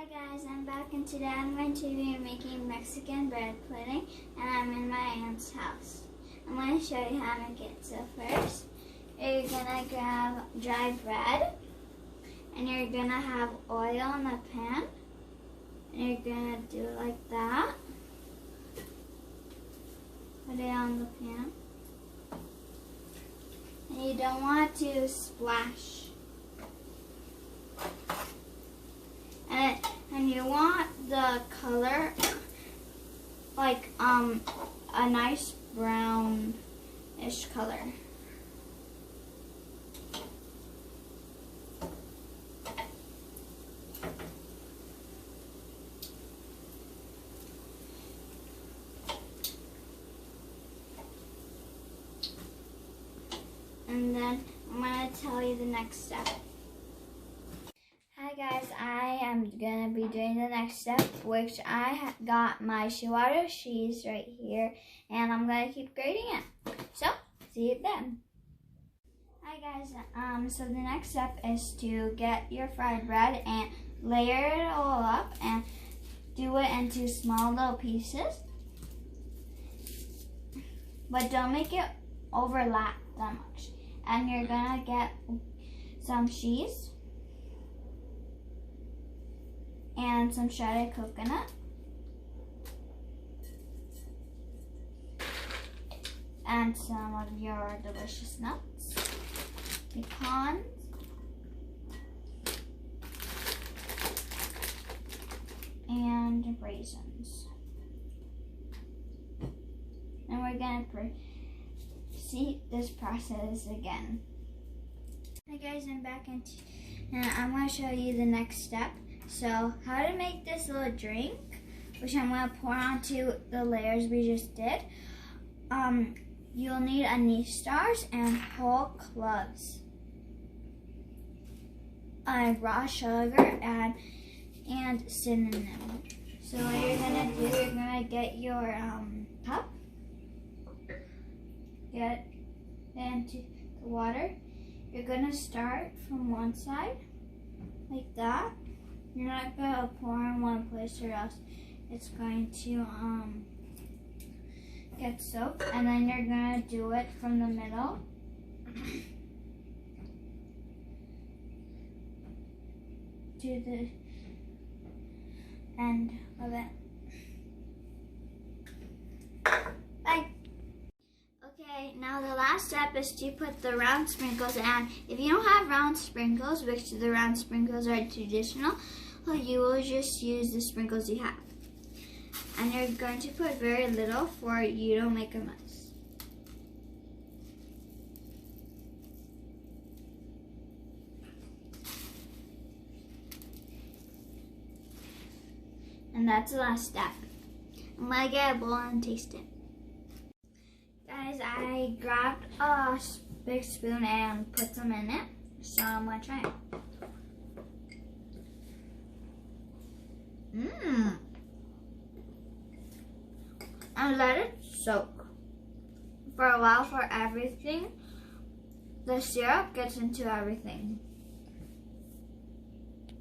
Guys, I'm back and today I'm going to be making Mexican bread pudding and I'm in my aunt's house. I'm going to show you how to make it. So first, you're going to grab dry bread and you're going to have oil in the pan and you're going to do it like that. Put it on the pan. And you don't want to splash. And you want the color like a nice brownish color. And then I'm going to tell you the next step. Hi guys, I am going to be doing the next step, which I got my Chihuahua cheese right here, and I'm going to keep grating it. So, see you then. Hi guys, so the next step is to get your fried bread and layer it all up and do it into small little pieces. But don't make it overlap that much. And you're going to get some cheese and some shredded coconut and some of your delicious nuts, pecans, and raisins. And we're going to proceed this process again. Hi guys, I'm back and I'm going to show you the next step. So, how to make this little drink, which I'm going to pour onto the layers we just did. You'll need anise stars and whole cloves, raw sugar, and cinnamon. So what you're going to do, you're going to get your cup, get it into the water. You're going to start from one side, like that. You're not going to pour in one place or else it's going to get soaked. And then you're going to do it from the middle. To the end of it. Bye. Okay, now the last step is to put the round sprinkles, and if you don't have round sprinkles, which the round sprinkles are traditional, you will just use the sprinkles you have. And you're going to put very little for you don't make a mess. And that's the last step. I'm going to get a bowl and taste it. Guys, I grabbed a big spoon and put some in it, so I'm going to try it. And let it soak for a while for everything. The syrup gets into everything.